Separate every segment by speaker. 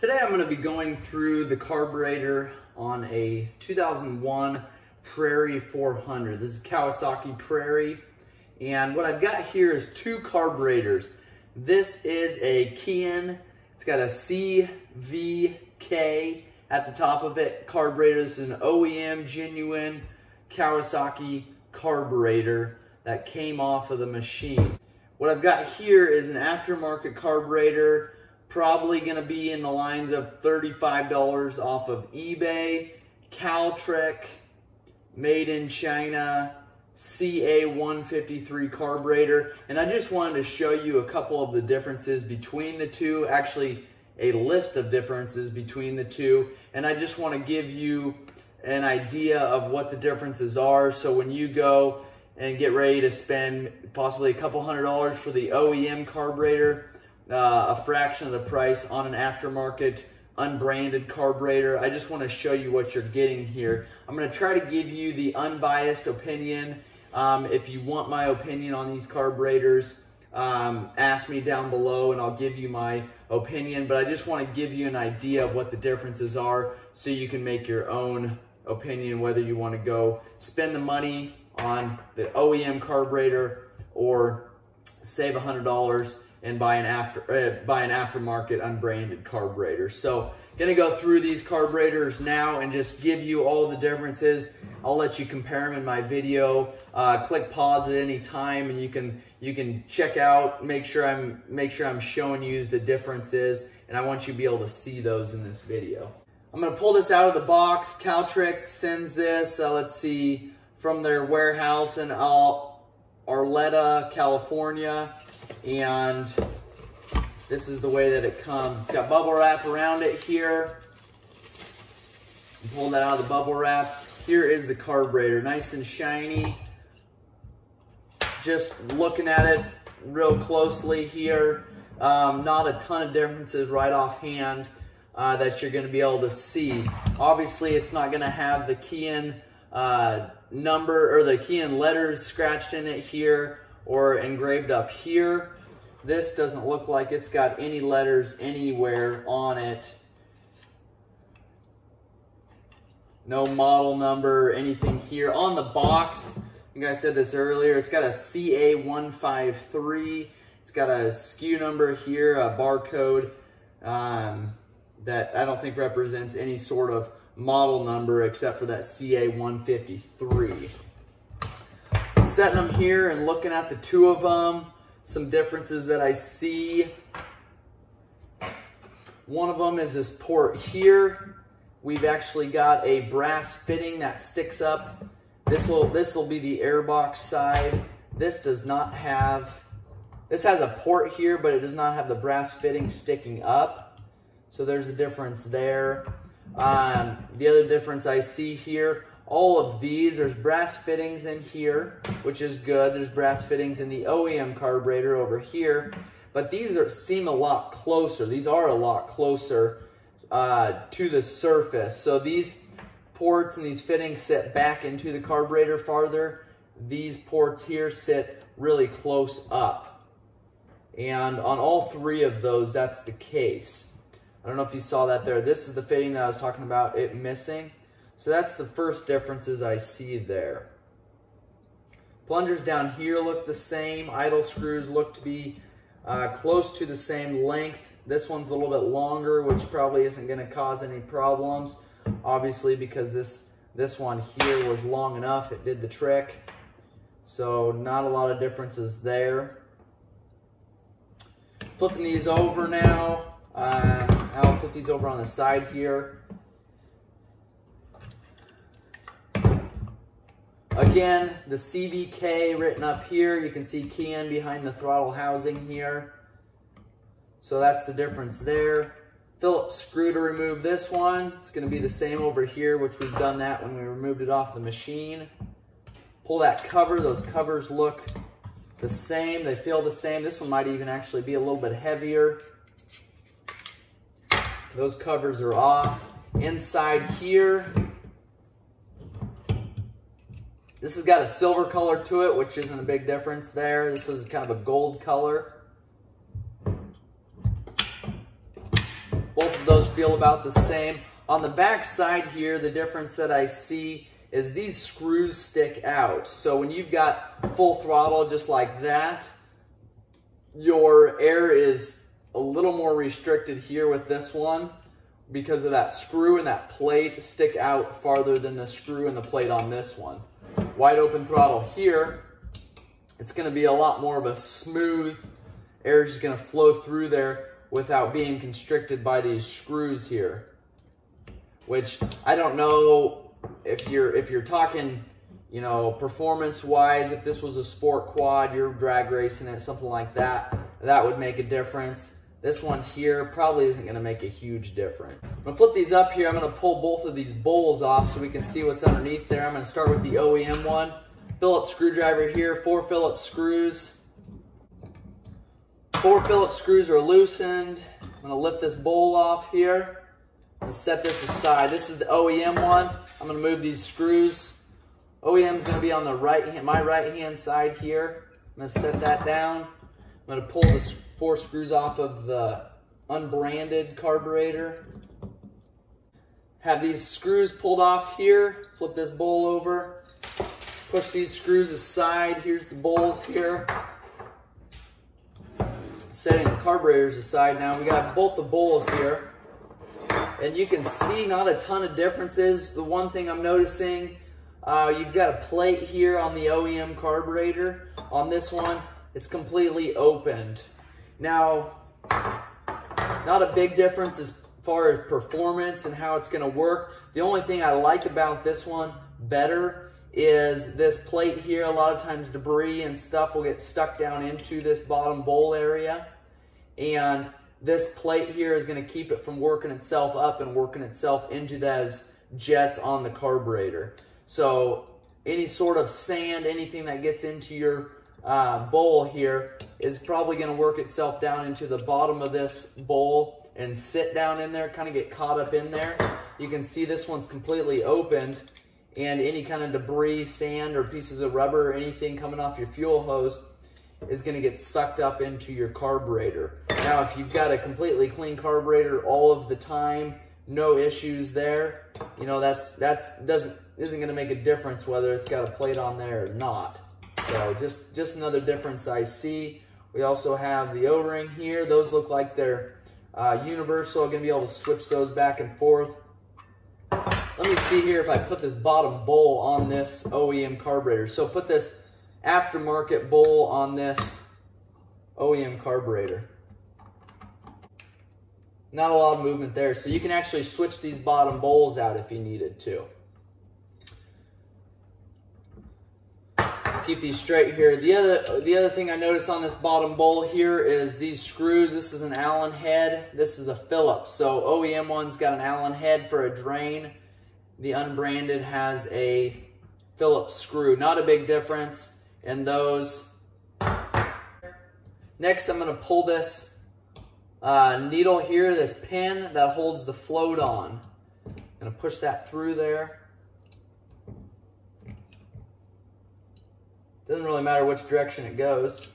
Speaker 1: Today I'm going to be going through the carburetor on a 2001 Prairie 400. This is Kawasaki Prairie, and what I've got here is two carburetors. This is a Kian. It's got a CVK at the top of it carburetor. This is an OEM genuine Kawasaki carburetor that came off of the machine. What I've got here is an aftermarket carburetor, probably going to be in the lines of $35 off of eBay. Caltrek, made in China, CA153 carburetor. And I just wanted to show you a couple of the differences between the two, actually a list of differences between the two. And I just want to give you an idea of what the differences are, so when you go and get ready to spend possibly a couple $100s for the OEM carburetor, a fraction of the price on an aftermarket unbranded carburetor, I just want to show you what you're getting here. I'm going to try to give you the unbiased opinion. If you want my opinion on these carburetors, ask me down below and I'll give you my opinion, but I just want to give you an idea of what the differences are so you can make your own opinion whether you want to go spend the money on the OEM carburetor or save $100 and buy an aftermarket unbranded carburetor. So gonna go through these carburetors now and just give you all the differences. I'll let you compare them in my video. Click pause at any time and you can check out, make sure I'm showing you the differences, and I want you to be able to see those in this video. I'm gonna pull this out of the box. Caltrek sends this, let's see, from their warehouse in Arleta, California, and this is the way that it comes. It's got bubble wrap around it here. Pull that out of the bubble wrap. Here is the carburetor, nice and shiny. Just looking at it real closely here, not a ton of differences right offhand that you're going to be able to see. Obviously, it's not going to have the Kian number or the Kian letters scratched in it here or engraved up here. This doesn't look like it's got any letters anywhere on it. No model number, anything here. On the box, I think I said this earlier, it's got a CA153. It's got a SKU number here, a barcode that I don't think represents any sort of model number except for that CA153. Setting them here and looking at the two of them, some differences that I see. One of them is this port here. We've actually got a brass fitting that sticks up. This will be the airbox side. This does not have, this has a port here, but it does not have the brass fitting sticking up. So there's a difference there. The other difference I see here, all of these, there's brass fittings in here, which is good. There's brass fittings in the OEM carburetor over here, but these seem a lot closer. These are a lot closer to the surface. So these ports and these fittings sit back into the carburetor farther. These ports here sit really close up. And on all three of those, that's the case. I don't know if you saw that there. This is the fitting that I was talking about, it missing. So that's the first differences I see there. Plungers down here look the same. Idle screws look to be close to the same length. This one's a little bit longer, which probably isn't going to cause any problems. Obviously, because this one here was long enough, it did the trick. So not a lot of differences there. Flipping these over now. I'll flip these over on the side here. Again, the CVK written up here. You can see Kian behind the throttle housing here. So that's the difference there. Phillips screw to remove this one. It's going to be the same over here, which we've done that when we removed it off the machine. Pull that cover. Those covers look the same. They feel the same. This one might even actually be a little bit heavier. Those covers are off. Inside here, this has got a silver color to it, which isn't a big difference there. This is kind of a gold color. both of those feel about the same. On the back side here, the difference that I see is these screws stick out. So when you've got full throttle just like that, your air is a little more restricted here with this one because of that screw and that plate stick out farther than the screw and the plate on this one. Wide open throttle here, it's going to be a lot more of a smooth, air is just going to flow through there without being constricted by these screws here. Which I don't know if you're talking, you know, performance-wise, if this was a sport quad, you're drag racing it, something like that, that would make a difference. This one here probably isn't going to make a huge difference. I'm going to flip these up here. I'm going to pull both of these bowls off so we can see what's underneath there. I'm going to start with the OEM one. Phillips screwdriver here, 4 Phillips screws. 4 Phillips screws are loosened. I'm going to lift this bowl off here and set this aside. This is the OEM one. I'm going to move these screws. OEM is going to be on the my right hand side here. I'm going to set that down. I'm going to pull the 4 screws off of the Unbranded carburetor. Have these screws pulled off here. Flip this bowl over. Push these screws aside. Here's the bowls here. Setting the carburetors aside now. We got both the bowls here. And you can see not a ton of differences. The one thing I'm noticing, you've got a plate here on the OEM carburetor. On this one, it's completely opened. Now, not a big difference as far as performance and how it's going to work. The only thing I like about this one better is this plate here. A lot of times debris and stuff will get stuck down into this bottom bowl area. And this plate here is going to keep it from working itself up and working itself into those jets on the carburetor. So any sort of sand, anything that gets into your bowl here is probably going to work itself down into the bottom of this bowl and sit down in there, kind of get caught up in there. You can see this one's completely opened, and any kind of debris, sand, or pieces of rubber or anything coming off your fuel hose is going to get sucked up into your carburetor. Now, if you've got a completely clean carburetor all of the time, no issues there, you know, isn't going to make a difference whether it's got a plate on there or not. So just another difference I see. We also have the O-ring here. Those look like they're universal. I'm going to be able to switch those back and forth. Let me see here if I put this bottom bowl on this OEM carburetor. So put this aftermarket bowl on this OEM carburetor. Not a lot of movement there. So you can actually switch these bottom bowls out if you needed to. Keep these straight here. The other thing I noticed on this bottom bowl here is these screws. This is an Allen head. This is a Phillips. So OEM one's got an Allen head for a drain. The Unbranded has a Phillips screw. Not a big difference in those. Next, I'm going to pull this needle here, this pin that holds the float on. I'm going to push that through there. Doesn't really matter which direction it goes.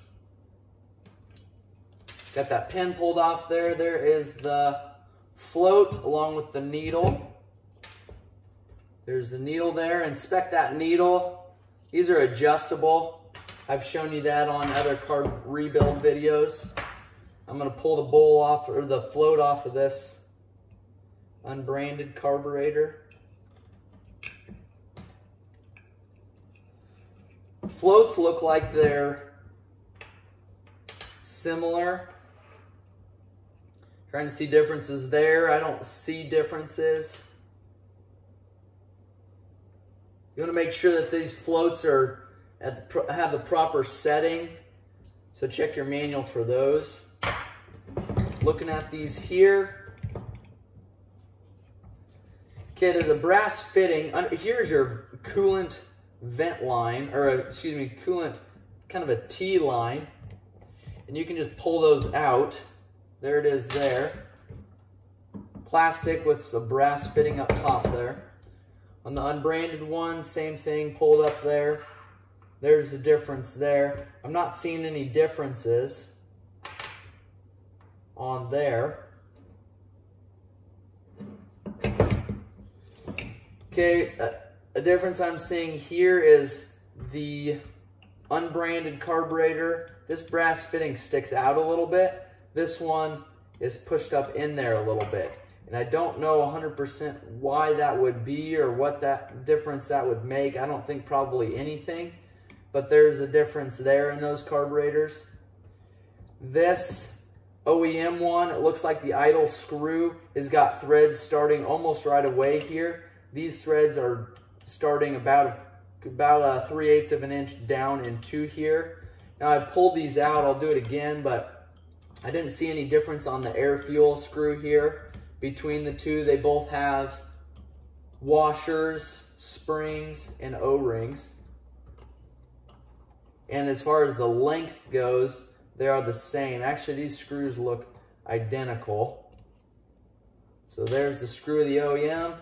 Speaker 1: Got that pin pulled off there. There is the float along with the needle. There's the needle there. Inspect that needle. These are adjustable. I've shown you that on other carb rebuild videos. I'm going to pull the bowl off, or the float off of this Unbranded carburetor. Floats look like they're similar. Trying to see differences there. I don't see differences. You want to make sure that these floats are have the proper setting. So check your manual for those. Looking at these here. Okay, there's a brass fitting. Here's your coolant vent line, or excuse me, coolant, kind of a T line, and you can just pull those out. There it is there. Plastic with a brass fitting up top there. On the Unbranded one, same thing, pulled up there. There's the difference there. I'm not seeing any differences on there. Okay, a difference I'm seeing here is the unbranded carburetor. This brass fitting sticks out a little bit. This one is pushed up in there a little bit. And I don't know 100% why that would be or what that difference that would make. I don't think probably anything, but there's a difference there in those carburetors. This OEM one, it looks like the idle screw has got threads starting almost right away here. These threads are starting about 3/8 of an inch down into here. Now I pulled these out, I'll do it again, but I didn't see any difference on the air fuel screw here between the two. They both have washers, springs, and O-rings. And as far as the length goes, they are the same. Actually, these screws look identical. So there's the screw of the OEM.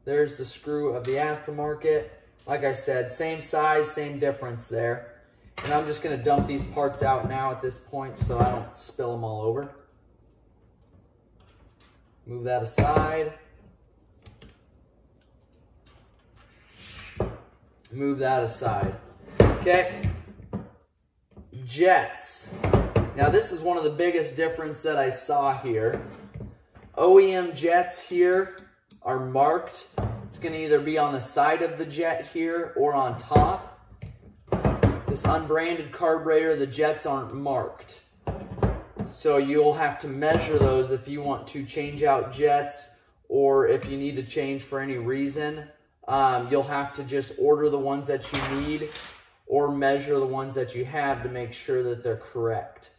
Speaker 1: There's the screw of the aftermarket. Like I said, same size, same difference there. And I'm just going to dump these parts out now at this point so I don't spill them all over. Move that aside. Move that aside. Okay. Jets. Now this is one of the biggest differences that I saw here. OEM jets here are marked. It's going to either be on the side of the jet here or on top. This unbranded carburetor, the jets aren't marked. So you'll have to measure those if you want to change out jets, or if you need to change for any reason. You'll have to just order the ones that you need or measure the ones that you have to make sure that they're correct.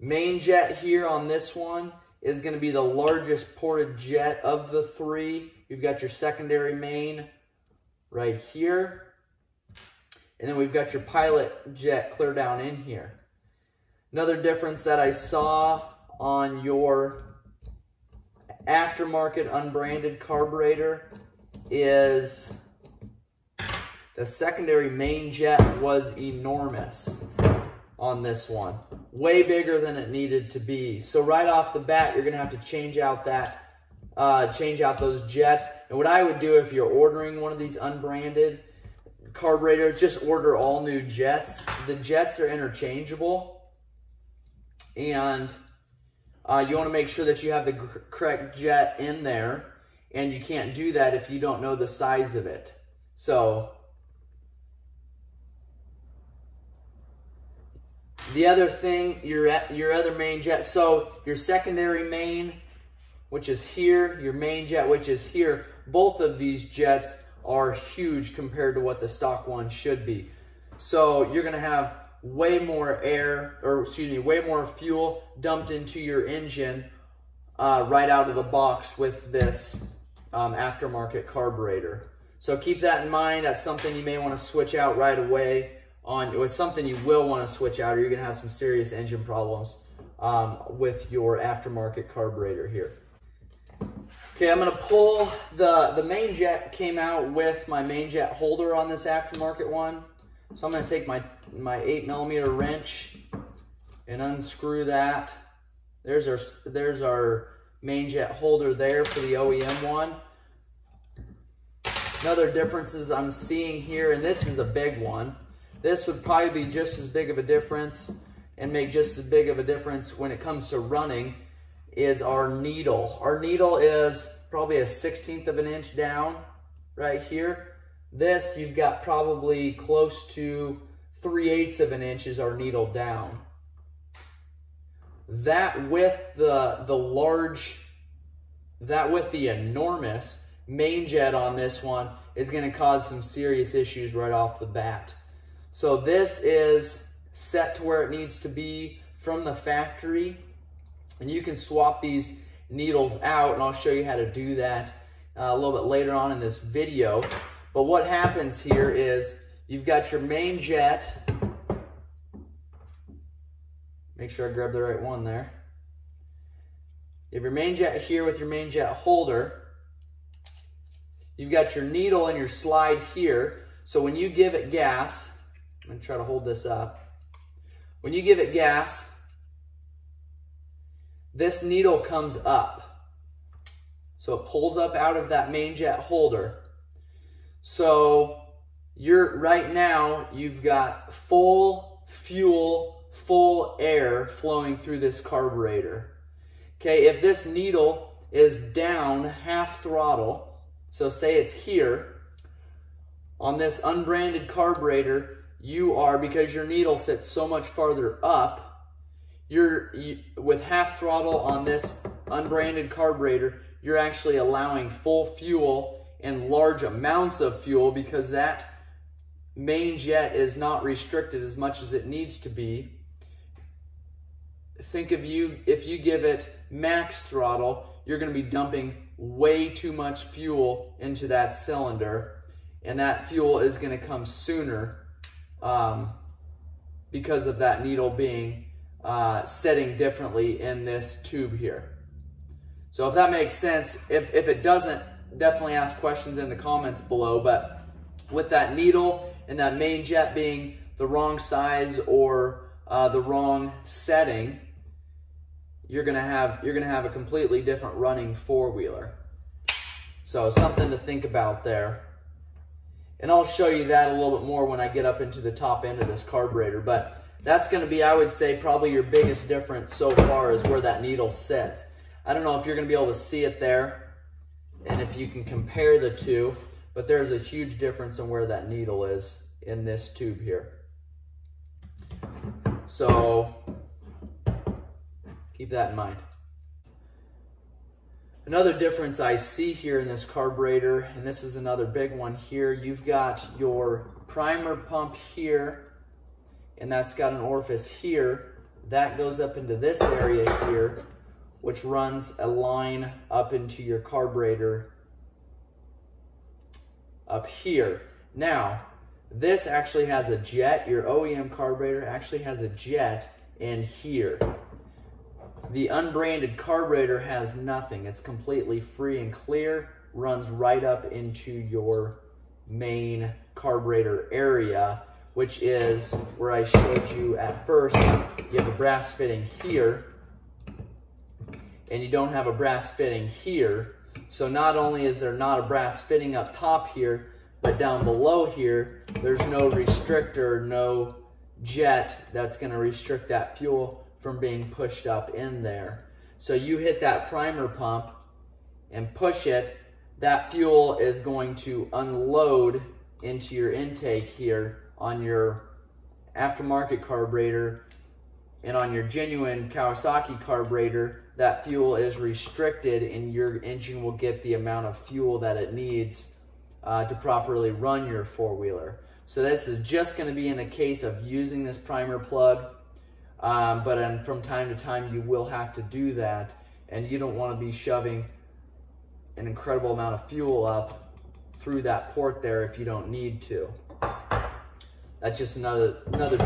Speaker 1: Main jet here on this one is going to be the largest ported jet of the three. You've got your secondary main right here. And then we've got your pilot jet clear down in here. Another difference that I saw on your aftermarket unbranded carburetor is the secondary main jet was enormous on this one. Way bigger than it needed to be. So right off the bat, you're going to have to change out those jets. And what I would do if you're ordering one of these unbranded carburetors, just order all new jets. The jets are interchangeable, and you want to make sure that you have the correct jet in there, and you can't do that if you don't know the size of it. So the other thing, your other main jet, so your secondary main, which is here, your main jet, which is here, both of these jets are huge compared to what the stock one should be. So you're going to have way more way more fuel dumped into your engine right out of the box with this aftermarket carburetor. So keep that in mind. That's something you may want to switch out right away. It's something you will want to switch out, or you're going to have some serious engine problems with your aftermarket carburetor here. Okay, I'm going to pull the main jet. Came out with my main jet holder on this aftermarket one. So I'm going to take my 8mm wrench and unscrew that. There's our main jet holder there for the OEM one. Another differences I'm seeing here, and this is a big one. This would probably be just as big of a difference and make just as big of a difference when it comes to running, is our needle. Our needle is probably a 1/16 of an inch down right here. This, you've got probably close to 3/8 of an inch is our needle down. That with the enormous main jet on this one is going to cause some serious issues right off the bat. So this is set to where it needs to be from the factory, and you can swap these needles out, and I'll show you how to do that a little bit later on in this video. But what happens here is you've got your main jet. Make sure I grab the right one there. You have your main jet here with your main jet holder. You've got your needle and your slide here. So when you give it gas, I'm going to try to hold this up. When you give it gas, this needle comes up. So it pulls up out of that main jet holder. So right now, you've got full fuel, full air flowing through this carburetor. Okay, if this needle is down half throttle, so say it's here, on this unbranded carburetor, you are, because your needle sits so much farther up, with half throttle on this unbranded carburetor, you're actually allowing full fuel and large amounts of fuel because that main jet is not restricted as much as it needs to be. Think of if you give it max throttle, you're going to be dumping way too much fuel into that cylinder, and that fuel is going to come sooner because of that needle being setting differently in this tube here. So if that makes sense, if it doesn't, definitely ask questions in the comments below. But with that needle and that main jet being the wrong size or the wrong setting, you're gonna have a completely different running four-wheeler. So something to think about there. And I'll show you that a little bit more when I get up into the top end of this carburetor. But that's gonna be, I would say, probably your biggest difference so far is where that needle sits. I don't know if you're gonna be able to see it there and if you can compare the two, but there's a huge difference in where that needle is in this tube here. So keep that in mind. Another difference I see here in this carburetor, and this is another big one here, you've got your primer pump here, and that's got an orifice here. That goes up into this area here, which runs a line up into your carburetor up here. Now, this actually has a jet. Your OEM carburetor actually has a jet in here. The unbranded carburetor has nothing. It's completely free and clear, runs right up into your main carburetor area, which is where I showed you at first. You have a brass fitting here, and you don't have a brass fitting here. So not only is there not a brass fitting up top here, but down below here, there's no restrictor, no jet that's gonna restrict that fuel from being pushed up in there. So you hit that primer pump and push it, that fuel is going to unload into your intake here on your aftermarket carburetor, and on your genuine Kawasaki carburetor, that fuel is restricted and your engine will get the amount of fuel that it needs to properly run your four-wheeler. So this is just going to be in the case of using this primer plug, but from time to time you will have to do that, and you don't want to be shoving an incredible amount of fuel up through that port there if you don't need to. That's just another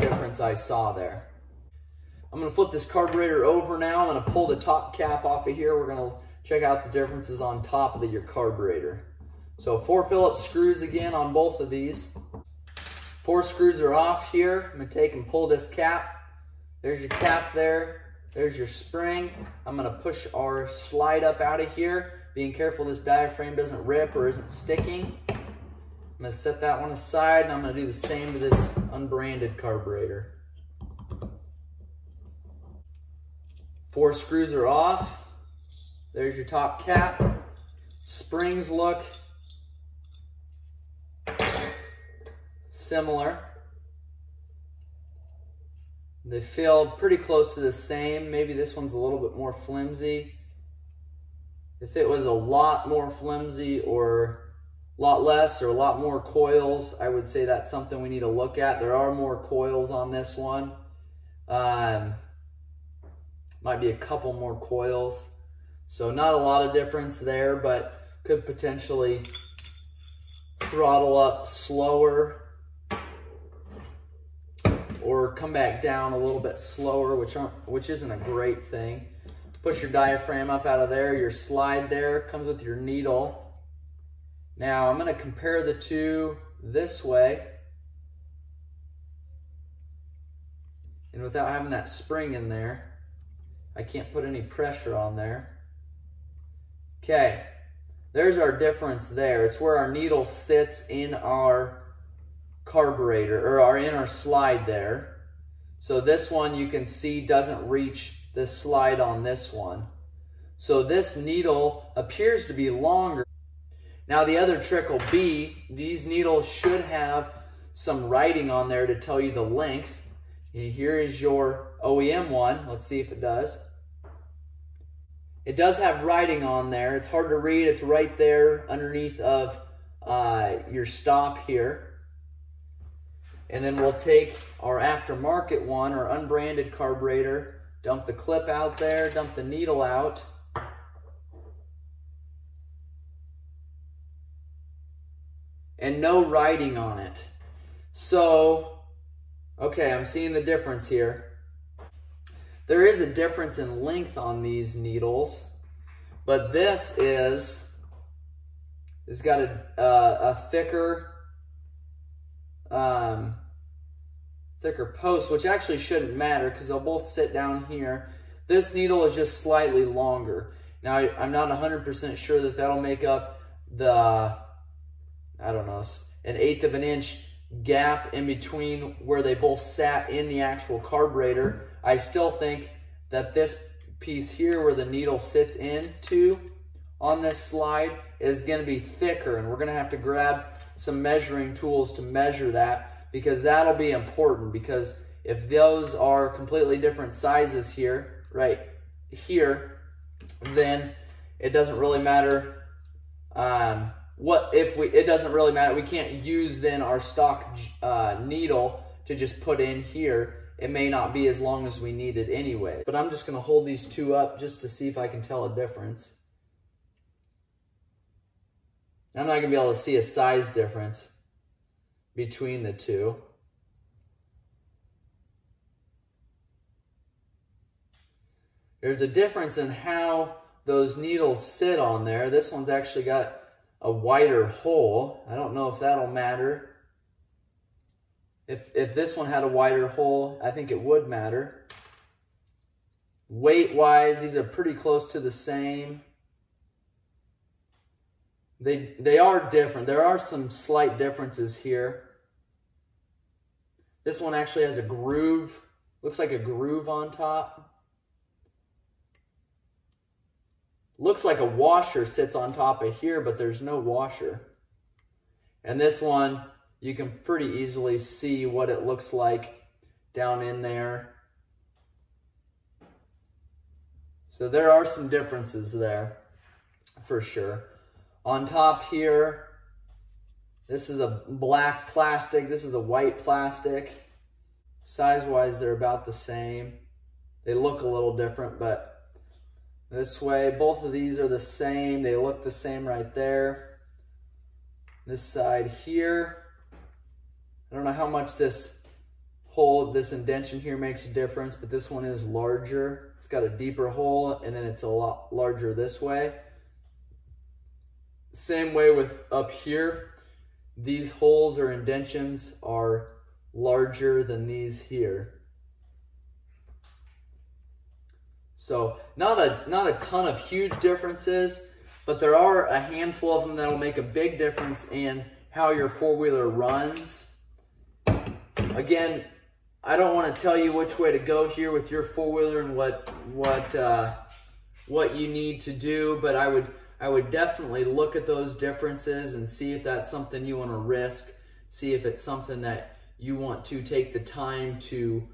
Speaker 1: difference I saw there. I'm going to flip this carburetor over now. I'm going to pull the top cap off of here. We're going to check out the differences on top of your carburetor. So 4 Phillips screws again on both of these. 4 screws are off here. I'm going to take and pull this cap. There's your cap there. There's your spring. I'm going to push our slide up out of here, being careful this diaphragm doesn't rip or isn't sticking. I'm going to set that one aside, and I'm going to do the same to this unbranded carburetor. 4 screws are off. There's your top cap. Springs look similar. They feel pretty close to the same. Maybe this one's a little bit more flimsy. If it was a lot more flimsy or a lot less or a lot more coils, I would say that's something we need to look at. There are more coils on this one. Might be a couple more coils. So not a lot of difference there, but could potentially throttle up slower or come back down a little bit slower, which isn't a great thing. Push your diaphragm up out of there. Your slide there comes with your needle. Now I'm going to compare the two this way. And without having that spring in there, I can't put any pressure on there. Okay, there's our difference there. It's where our needle sits in our carburetor, or in our slide there. So this one you can see doesn't reach the slide on this one. So this needle appears to be longer. Now the other trick will be, these needles should have some writing on there to tell you the length. And here is your OEM one. Let's see if it does. It does have writing on there. It's hard to read. It's right there underneath of your stop here. And then we'll take our aftermarket one, our unbranded carburetor, dump the clip out there, dump the needle out. And no writing on it. So, okay, I'm seeing the difference here. There is a difference in length on these needles, but this has got a thicker post, which actually shouldn't matter because they'll both sit down here. This needle is just slightly longer. Now, I'm not 100% sure that that'll make up the, I don't know, an 1/8 of an inch gap in between where they both sat in the actual carburetor. I still think that this piece here where the needle sits into on this slide is going to be thicker, and we're going to have to grab some measuring tools to measure that, because that'll be important. Because if those are completely different sizes here, right here, then it doesn't really matter. It doesn't really matter. We can't use then our stock needle to just put in here. It may not be as long as we need it anyway. But I'm just going to hold these two up just to see if I can tell a difference. I'm not going to be able to see a size difference between the two. There's a difference in how those needles sit on there. This one's actually got a wider hole. I don't know if that'll matter. If this one had a wider hole, I think it would matter. Weight-wise, these are pretty close to the same. They are different. There are some slight differences here. This one actually has a groove. Looks like a groove on top. Looks like a washer sits on top of here, but there's no washer. And this one, you can pretty easily see what it looks like down in there. So there are some differences there, for sure. On top here, this is a black plastic. This is a white plastic. Size-wise, they're about the same. They look a little different, but this way, both of these are the same. They look the same right there. This side here, I don't know how much this hole, this indentation here makes a difference, but this one is larger. It's got a deeper hole, and then it's a lot larger this way. Same way with up here. These holes or indentions are larger than these here. So not a ton of huge differences, but there are a handful of them that'll make a big difference in how your four-wheeler runs. Again, I don't want to tell you which way to go here with your four-wheeler and what you need to do, but I would definitely look at those differences and see if that's something you want to risk. See if it's something that you want to take the time to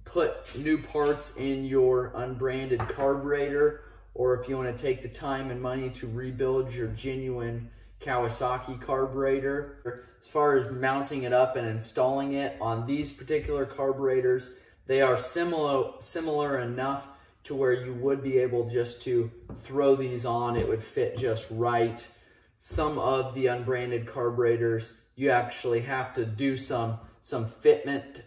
Speaker 1: put new parts in your unbranded carburetor, or if you want to take the time and money to rebuild your genuine Kawasaki carburetor. As far as mounting it up and installing it on these particular carburetors, they are similar enough to where you would be able just to throw these on. It would fit just right. Some of the unbranded carburetors, you actually have to do some fitment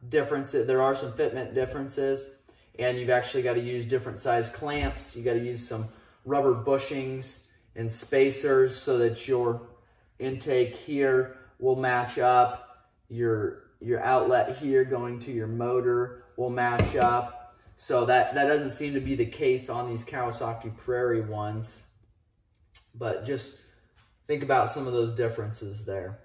Speaker 1: differences. There are some fitment differences, and you've actually got to use different size clamps. You got to use some rubber bushings and spacers so that your intake here will match up. Your outlet here going to your motor will match up. So that doesn't seem to be the case on these Kawasaki Prairie ones. But just think about some of those differences there.